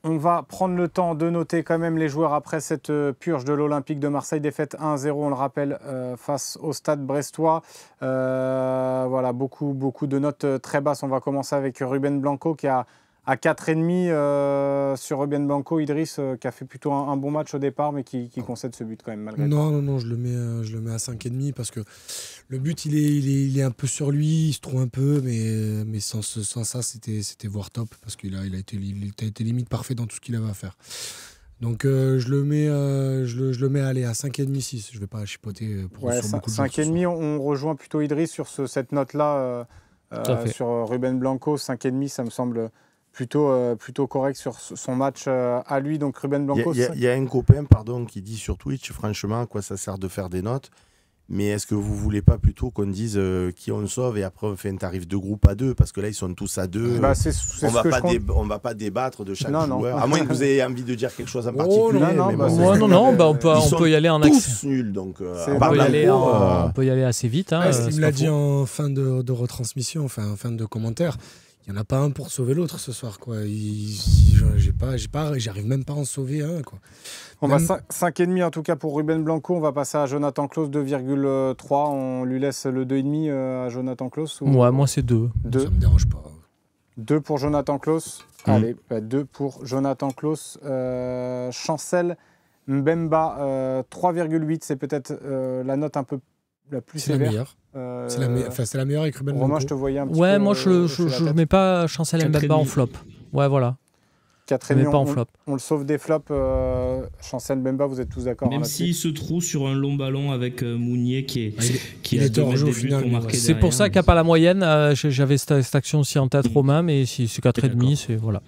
On va prendre le temps de noter quand même les joueurs après cette purge de l'Olympique de Marseille. Défaite 1-0, on le rappelle, face au Stade brestois. Voilà, beaucoup de notes très basses. On va commencer avec Ruben Blanco qui a à 4,5 sur Ruben Blanco. Idriss qui a fait plutôt un bon match au départ, mais qui concède ce but quand même malgré tout. Non, je le mets à 5,5 parce que le but il est un peu sur lui, il se trouve un peu, mais sans ça c'était voire top parce qu'il a été limite parfait dans tout ce qu'il avait à faire. Donc je le mets allez, à 5,5, 6. Je vais pas chipoter pour sur beaucoup de 5,5, on rejoint plutôt Idriss sur cette note-là sur Ruben Blanco. 5,5, ça me semble plutôt correct sur son match à lui. Donc Ruben Blanco. Il y a un copain qui dit sur Twitch, franchement, à quoi ça sert de faire des notes? Mais est-ce que vous voulez pas plutôt qu'on dise qui on sauve et après on fait un tarif de groupe à 2 parce que là ils sont tous à 2. On va pas débattre de chaque joueur. À moins que vous ayez envie de dire quelque chose en particulier. On peut y aller en accès. Tous nuls donc. On peut y aller assez vite. Il me l'a dit en fin de retransmission, enfin en fin de commentaire. Il n'y en a pas un pour sauver l'autre ce soir, quoi. J'arrive même pas à en sauver un, quoi. On va 5,5 en tout cas pour Ruben Blanco. On va passer à Jonathan Clauss, 2,3. On lui laisse le 2,5 à Jonathan Clauss. Ouais, moi c'est 2. Ça me dérange pas. 2 pour Jonathan Clauss. Allez, 2 pour Jonathan Clauss. Chancel Mbemba, 3,8. C'est peut-être la note un peu la plus sévère. La meilleure. C'est la meilleure avec Ruben Blanco. Romain, je te voyais un petit peu. Ouais, moi je mets pas Chancel Mbemba en flop. Ouais, voilà. 4,5, pas en flop. On le sauve des flops. Chancel Mbemba, vous êtes tous d'accord? Même s'il se trouve sur un long ballon avec Mounier qui est hors jeu au final. C'est pour ça qu'il n'y a pas la moyenne. J'avais cette action aussi en tête, Romain, mais si c'est 4,5, c'est voilà.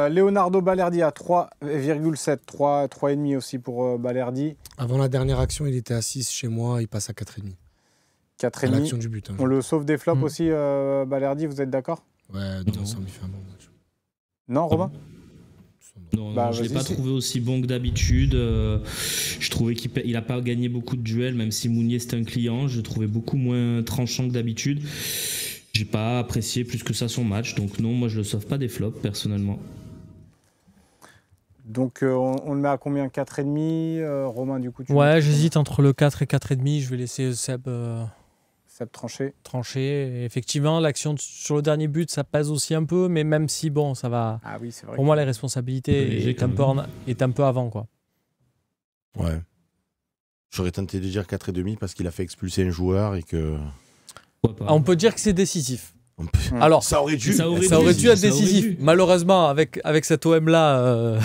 Leonardo Balerdi à 3,7. 3,5 aussi pour Balerdi. Avant la dernière action, il était à 6 chez moi, il passe à 4,5. 4,5. L'action du but. On le sauve des flops aussi, Balerdi, vous êtes d'accord? Ouais, ça me fait un bon match. Non, Romain? Non, je ne l'ai pas trouvé aussi bon que d'habitude. Je trouvais qu'il n'a pas gagné beaucoup de duels, même si Mounier c'était un client. Je le trouvais beaucoup moins tranchant que d'habitude. J'ai pas apprécié plus que ça son match. Donc non, moi je le sauve pas des flops, personnellement. Donc on le met à combien? 4,5 Romain, du coup Ouais, j'hésite entre le 4 et 4,5. Je vais laisser Seb trancher. Et effectivement, l'action sur le dernier but, ça pèse aussi un peu, mais même si, bon, ça va... Ah oui, c'est vrai. Pour moi, les responsabilités est un peu avant, quoi. Ouais. J'aurais tenté de dire 4,5 parce qu'il a fait expulser un joueur et que... on peut dire que c'est décisif. Alors, ça aurait dû être décisif. Malheureusement, avec cet OM-là,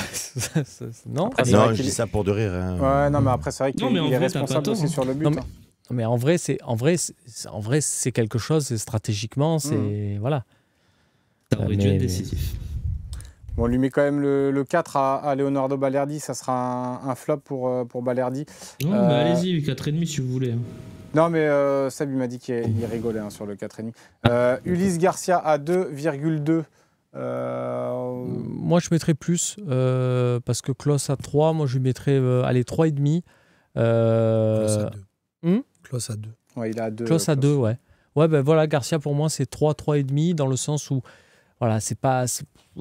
non. Après, non, je dis ça pour de rire. Hein. Ouais, non, mais après, c'est vrai qu'il est responsable aussi sur le but. Non, mais en vrai, c'est quelque chose, c'est stratégiquement, c'est... Voilà. Ça aurait dû être décisif. Bon, on lui met quand même le 4 à Leonardo Balerdi. Ça sera un flop pour Balerdi. Non, allez-y, 4,5 si vous voulez. Non, mais Seb, il m'a dit qu'il rigolait sur le 4,5. Ulysse Garcia à 2,2. Moi, je mettrais plus, parce que Clauss à 3, moi, je lui mettrais 3,5. Clauss à 2. Clauss à 2. Ouais, il a 2. Clauss à 2, ouais. Ouais, ben voilà, Garcia, pour moi, c'est 3,5, dans le sens où, voilà, c'est pas...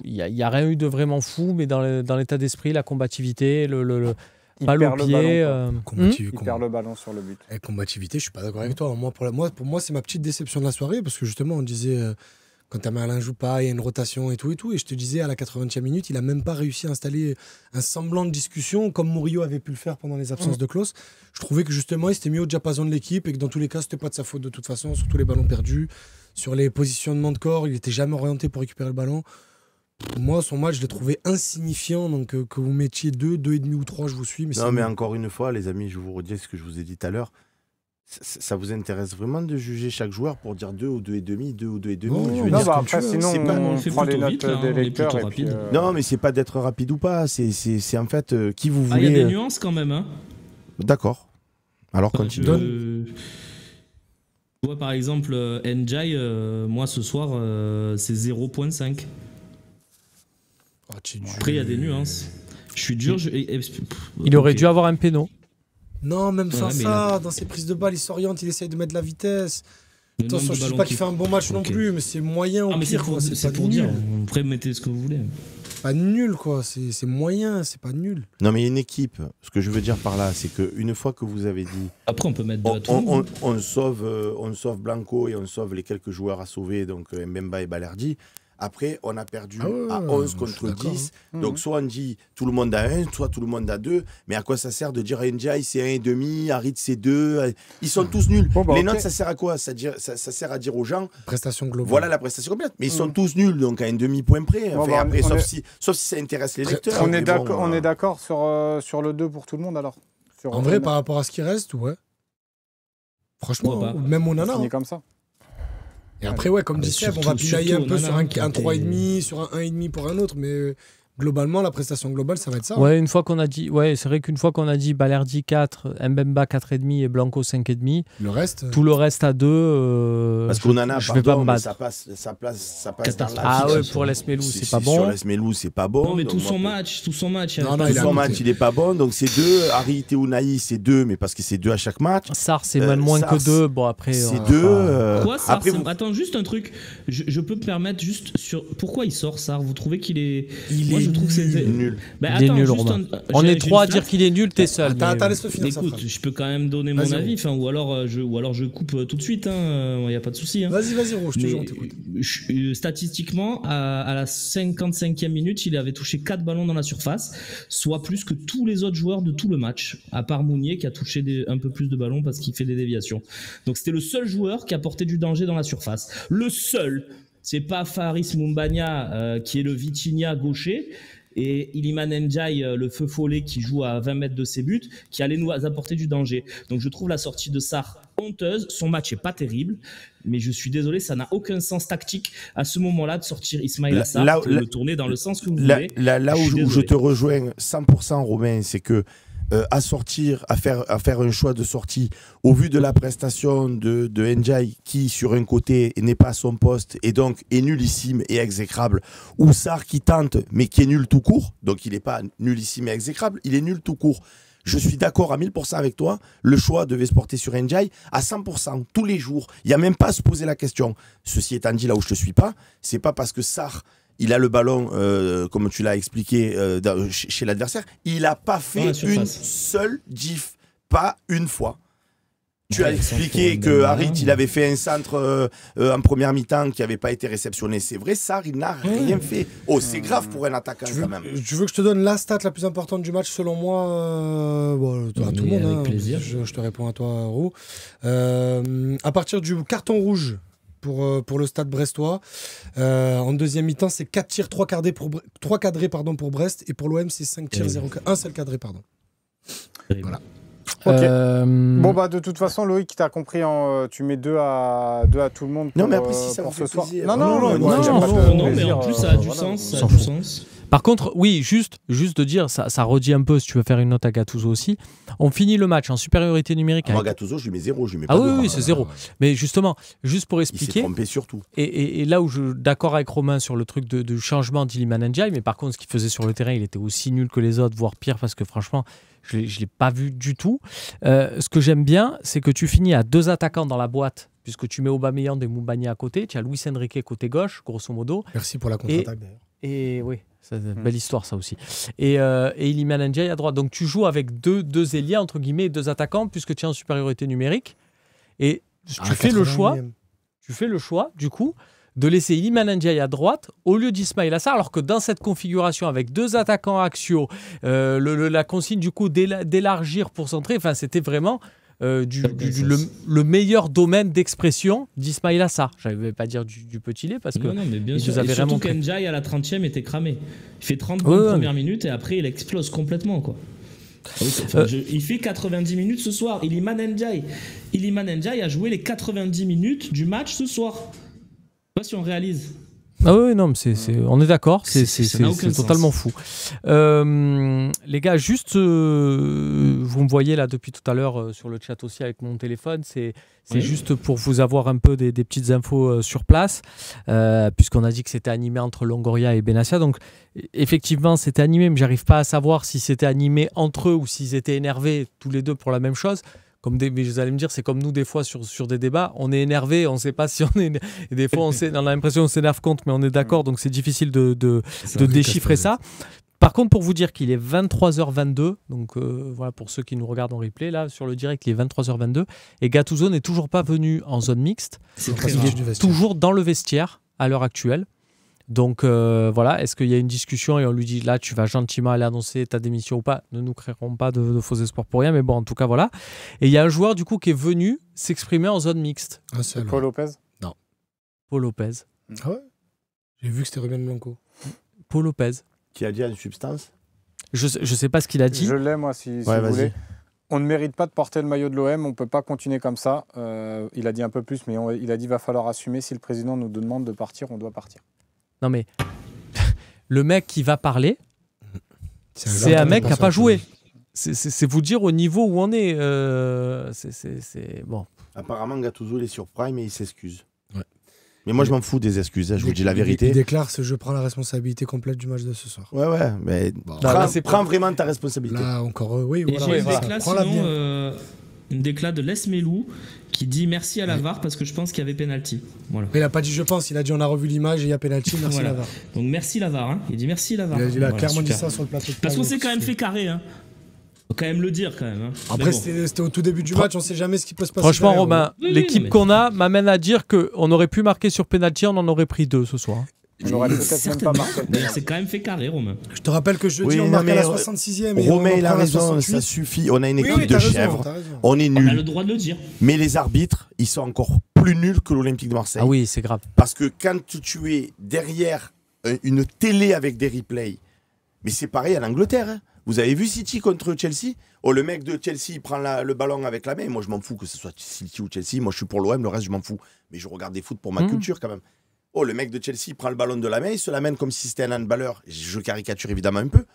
Il n'y a rien eu de vraiment fou, mais dans l'état d'esprit, la combativité, il perd le ballon. Il perd le ballon sur le but. Et combativité, je suis pas d'accord avec toi. Pour moi, c'est ma petite déception de la soirée, parce que justement, on disait, quand Alain joue pas, il y a une rotation et tout, et je te disais, à la 80e minute, il a même pas réussi à installer un semblant de discussion, comme Murillo avait pu le faire pendant les absences de Clauss. Je trouvais que justement, il s'était mis au diapason de l'équipe, et que dans tous les cas, c'était pas de sa faute de toute façon, sur tous les ballons perdus, sur les positionnements de corps, il était jamais orienté pour récupérer le ballon. Moi, son match, je l'ai trouvé insignifiant. Donc, que vous mettiez 2, 2,5 ou 3, je vous suis. Mais encore une fois, les amis, je vous redis ce que je vous ai dit tout à l'heure. Ça vous intéresse vraiment de juger chaque joueur pour dire 2 ou 2,5, 2 ou 2,5? Après, sinon, on prend les notes des lecteurs. Non, mais c'est pas d'être rapide ou pas. C'est en fait qui vous voulez. Il y a des nuances quand même. Hein. D'accord. Alors, continue. Tu vois, par exemple, Njai, moi, ce soir, c'est 0,5. Après, il y a des nuances. Je suis dur. Il aurait dû avoir un péno. Non, même sans ça, dans ses prises de balles, il s'oriente, il essaye de mettre de la vitesse. Attention, je dis pas qu'il fait un bon match non plus, mais c'est moyen au pire. C'est pour dire, vous pouvez mettez ce que vous voulez. Pas nul, quoi. C'est moyen, c'est pas nul. Non, mais une équipe, ce que je veux dire par là, c'est qu'une fois que vous avez dit... Après, on peut mettre 2 à tout le monde. On sauve Blanco et on sauve les quelques joueurs à sauver, donc Mbemba et Balerdi. Après, on a perdu à 11 contre 10. Donc, soit on dit tout le monde a 1, soit tout le monde a 2. Mais à quoi ça sert de dire Ndiaye c'est 1,5, Harit c'est 2? Ils sont tous nuls. Les notes, ça sert à quoi? Ça sert à dire aux gens. Prestation globale. Voilà la prestation complète. Mais ils sont tous nuls, donc à 1,5 point près. Enfin, après, sauf si ça intéresse les lecteurs. On est d'accord sur le 2 pour tout le monde alors? En vrai, par rapport à ce qui reste, ouais. Franchement, même on en a. Comme ça. Et après, comme dit Seb, on va pinailler un peu sur un 3,5, sur un 1,5 pour un autre, mais globalement, la prestation globale, ça va être ça. Ouais, une fois qu'on a dit, c'est vrai qu'une fois qu'on a dit Balerdi 4, Mbemba 4,5 et Blanco 5,5, tout le reste à 2. Parce qu'on en a, mais ça passe dans la vie. Pour Lesmelou, c'est pas bon. Sur Lesmelou, c'est pas bon. Non, mais tout son match, il est pas bon. Donc c'est 2. Harit et Unai, c'est 2, mais parce que c'est 2 à chaque match. Sarr, c'est même moins que 2. Bon, après. C'est 2. Quoi, Sarr? Attends, juste un truc. Je peux me permettre juste sur. Pourquoi il sort, Sarr? Vous trouvez qu'il est. Je trouve que c'est nul. Il est nul, Romain. On est 3 à dire qu'il est nul, t'es seul. Laisse-le finir. Écoute, je peux quand même donner mon avis, ou alors je coupe tout de suite, il n'y a pas de souci. Vas-y, Rouge, on t'écoute. Statistiquement, à la 55e minute, il avait touché 4 ballons dans la surface, soit plus que tous les autres joueurs de tout le match, à part Mounier qui a touché un peu plus de ballons parce qu'il fait des déviations. Donc c'était le seul joueur qui a porté du danger dans la surface. Le seul, c'est pas Faris Moumbagna qui est le Vitinha gaucher, et Iliman Ndiaye, le feu follet qui joue à 20 mètres de ses buts, qui allait nous apporter du danger. Donc je trouve la sortie de Sarr honteuse. Son match est pas terrible, mais je suis désolé, ça n'a aucun sens tactique à ce moment-là de sortir Ismaïla Sarr, de le tourner dans le sens que vous voulez. Là où je te rejoins 100%, Romain, c'est que à faire un choix de sortie au vu de la prestation de Ndiaye qui sur un côté n'est pas à son poste et donc est nullissime et exécrable, ou Sarr qui tente mais qui est nul tout court, donc il n'est pas nullissime et exécrable, il est nul tout court. Je suis d'accord à 1000% avec toi, le choix devait se porter sur Ndiaye à 100%, tous les jours. Il n'y a même pas à se poser la question. Ceci étant dit, là où je ne te suis pas, c'est pas parce que Sarr il a le ballon, comme tu l'as expliqué, chez l'adversaire. Il n'a pas fait une seule diff, pas une fois. Tu as expliqué que Harit, il avait fait un centre en première mi-temps qui n'avait pas été réceptionné. C'est vrai, Sarr, il n'a rien fait. Oh, c'est grave pour un attaquant quand même. Tu veux que je te donne la stat la plus importante du match selon moi à tout le monde. Avec plaisir. Je te réponds à toi, Roux. À partir du carton rouge pour le Stade brestois. En deuxième mi-temps, c'est 4 tirs, 3 cadrés pour Brest. Et pour l'OM, c'est 5 tirs, 0, un seul cadré. Voilà. Ok. De toute façon, Loïc, tu as compris, tu mets 2 à tout le monde pour, mais après, si ça pour vous ce soir. plaisir. Non, mais en plus, ça a du sens. Par contre, oui, juste de dire, ça redit un peu, si tu veux faire une note à Gattuso aussi, on finit le match en supériorité numérique. Moi, Gattuso, je lui mets 0, je lui mets pas 2. Oui, c'est 0. Mais justement, juste pour expliquer... Il s'est trompé surtout. Et là où je suis d'accord avec Romain sur le truc de changement d'Iliman Ndiaye, mais par contre, ce qu'il faisait sur le terrain, il était aussi nul que les autres, voire pire, parce que franchement, je ne l'ai pas vu du tout. Ce que j'aime bien, c'est que tu finis à 2 attaquants dans la boîte, puisque tu mets Aubameyang et Moumbagna à côté, tu as Luis Enrique côté gauche, grosso modo. Merci pour la contre-attaque d'ailleurs. Et oui, c'est une belle histoire ça aussi. Et Iliman Ndiaye à droite. Donc tu joues avec deux ailiers, entre guillemets, 2 attaquants, puisque tu es en supériorité numérique. Et tu fais le choix, du coup, de laisser Iliman Ndiaye à droite au lieu d'Ismaïla Sarr, alors que dans cette configuration avec 2 attaquants axiaux, la consigne du coup d'élargir pour centrer, enfin c'était vraiment le meilleur domaine d'expression d'Ismaïla Sarr. Je ne vais pas dire du petit lait parce que non, mais bien sûr. Et surtout qu'Ndiaye à la 30e était cramé. Il fait 30 premières minutes et après il explose complètement quoi. Il fait 90 minutes ce soir. Iliman Ndiaye a joué les 90 minutes du match ce soir. Je sais pas si on réalise. Ah oui, non, mais on est d'accord, c'est totalement fou. Les gars, juste, vous me voyez là depuis tout à l'heure sur le chat aussi avec mon téléphone, c'est juste pour vous avoir un peu des petites infos sur place, puisqu'on a dit que c'était animé entre Longoria et Benassia. Donc, effectivement, c'était animé, mais j'arrive pas à savoir si c'était animé entre eux ou s'ils étaient énervés tous les deux pour la même chose. vous allez me dire, c'est comme nous des fois sur des débats, on est énervé, on ne sait pas si on est... Et des fois, on a l'impression qu'on s'énerve contre, mais on est d'accord, donc c'est difficile de déchiffrer ça. Par contre, pour vous dire qu'il est 23h22, donc voilà, pour ceux qui nous regardent en replay, là, sur le direct, il est 23h22, et Gattuso n'est toujours pas venu en zone mixte. Il est toujours dans le vestiaire à l'heure actuelle. Donc voilà, est-ce qu'il y a une discussion et on lui dit là tu vas gentiment aller annoncer ta démission ou pas? Ne nous créerons pas de faux espoirs pour rien, mais bon en tout cas voilà. Et il y a un joueur du coup qui est venu s'exprimer en zone mixte. Paul Lopez? Non. Paul Lopez. Ah ouais? J'ai vu que c'était Ruben Blanco. Paul Lopez. Qui a dit une substance? Je sais pas ce qu'il a dit. Je l'ai moi si vous voulez. On ne mérite pas de porter le maillot de l'OM, on ne peut pas continuer comme ça. Il a dit un peu plus, mais il a dit va falloir assumer. Si le président nous demande de partir, on doit partir. Non mais le mec qui va parler, c'est un mec qui n'a pas joué. C'est vous dire au niveau où on est. C'est bon. Apparemment, Gattuso il est sur Prime et il s'excuse. Ouais. Mais moi, je m'en fous des excuses. Je vous dis la vérité. Il déclare je prends la responsabilité complète du match de ce soir. Ouais. Mais prends vraiment ta responsabilité. Là encore, oui. Voilà. J'ai une déclat de Les Melou qui dit merci à la VAR parce que je pense qu'il y avait pénalty. Voilà. Mais il n'a pas dit je pense, il a dit on a revu l'image et il y a pénalty, merci voilà. La VAR. Donc merci la VAR. Hein. Il dit merci la VAR. Il a clairement dit ça sur le plateau. Parce qu'on s'est quand même fait carré. Hein. Faut quand même le dire quand même. Hein. Après c'était au tout début du match, on ne sait jamais ce qui peut se passer. Franchement Romain, l'équipe qu'on a m'amène à dire qu'on aurait pu marquer sur pénalty, on en aurait pris 2 ce soir. On aurait peut-être même pas marqué. C'est quand même fait carré, Romain. Je te rappelle que jeudi, on marque à la 66e. Romain, il a raison, ça suffit. On a une équipe de chèvres. On est nuls. On a le droit de le dire. Mais les arbitres, ils sont encore plus nuls que l'Olympique de Marseille. Ah oui, c'est grave. Parce que quand tu es derrière une télé avec des replays, mais c'est pareil à l'Angleterre. Hein. Vous avez vu City contre Chelsea? Le mec de Chelsea prend le ballon avec la main. Moi, je m'en fous que ce soit City ou Chelsea. Moi, je suis pour l'OM, le reste, je m'en fous. Mais je regarde des foot pour ma culture quand même. Le mec de Chelsea prend le ballon de la main, il se l'amène comme si c'était un handballeur. Je caricature évidemment un peu.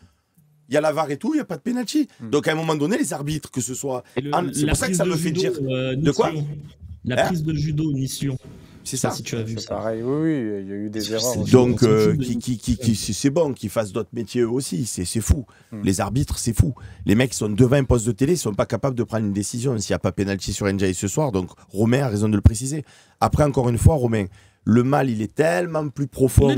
Il y a la VAR et tout, il n'y a pas de pénalty. Donc à un moment donné, les arbitres, que ce soit... C'est pour ça que ça me fait dire... De quoi? La prise de judo, Nice-Lyon. C'est ça. Si tu as vu ça. Pareil, oui, il y a eu des erreurs. Donc, c'est bon qu'ils fassent d'autres métiers eux aussi. C'est fou. Les arbitres, c'est fou. Les mecs qui sont devant un poste de télé, ils ne sont pas capables de prendre une décision s'il n'y a pas pénalty sur NJ ce soir. Donc Romain a raison de le préciser. Après, encore une fois, Romain... Le mal, il est tellement plus profond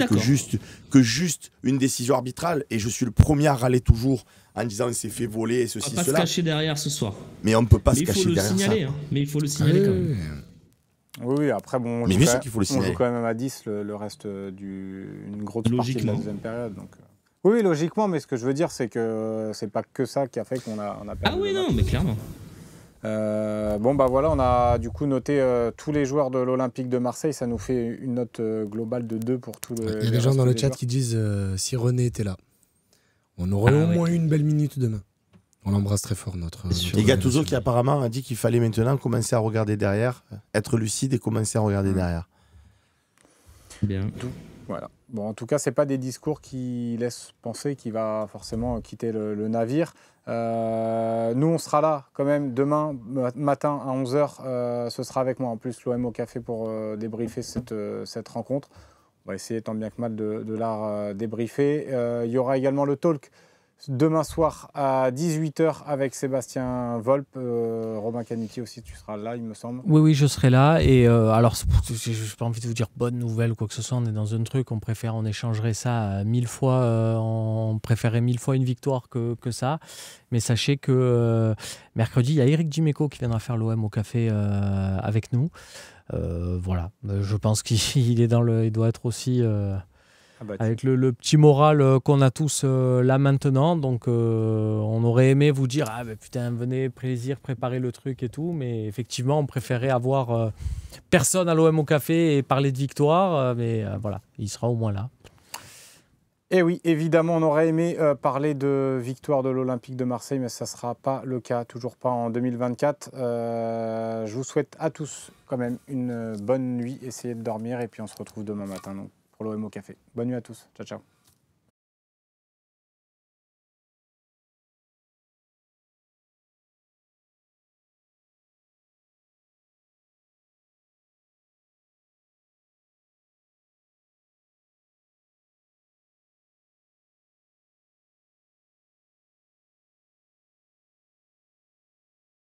que juste une décision arbitrale. Et je suis le premier à râler toujours en disant on s'est fait voler et ceci, cela. On va pas se cacher derrière ce soir. Mais on ne peut pas se cacher derrière ça. Hein. Mais il faut le signaler quand même. Oui, après, bon, mais bien sûr qu'il faut le signaler. On joue quand même à 10 le reste une grosse partie de la deuxième période. Donc... Oui, logiquement, mais ce que je veux dire, c'est que c'est pas que ça qui a fait qu'on a perdu. Ah oui, non, mais clairement. Bon bah voilà, on a du coup noté tous les joueurs de l'Olympique de Marseille, ça nous fait une note globale de 2 pour tout le... Il y a des gens dans le chat qui disent si René était là, on aurait au moins eu une belle minute demain. On l'embrasse très fort notre... Et Gattuso qui apparemment a dit qu'il fallait maintenant commencer à regarder derrière, être lucide et commencer à regarder derrière. Bien. Voilà. Bon, en tout cas, c'est pas des discours qui laissent penser qu'il va forcément quitter le navire. Nous, on sera là quand même demain matin à 11h. Ce sera avec moi en plus l'OM au café pour débriefer cette rencontre. On va essayer tant bien que mal de la débriefer. Il y aura également le talk demain soir à 18h avec Sébastien Volpe. Robin Caniti aussi, tu seras là, il me semble. Oui, je serai là. Et alors, je n'ai pas envie de vous dire bonne nouvelle ou quoi que ce soit. On est dans un truc, on échangerait ça 1000 fois. On préférerait 1000 fois une victoire que ça. Mais sachez que mercredi, il y a Eric Dimeco qui viendra faire l'OM au café avec nous. Voilà, je pense qu'il est il doit être aussi... avec le petit moral qu'on a tous là maintenant, donc on aurait aimé vous dire putain venez préparer le truc et tout, mais effectivement on préférait avoir personne à l'OM au café et parler de victoire, mais voilà, il sera au moins là. Et oui, évidemment, on aurait aimé parler de victoire de l'Olympique de Marseille, mais ça ne sera pas le cas, toujours pas en 2024. Je vous souhaite à tous quand même une bonne nuit, essayez de dormir et puis on se retrouve demain matin donc, pour l'OM au café. Bonne nuit à tous, ciao ciao.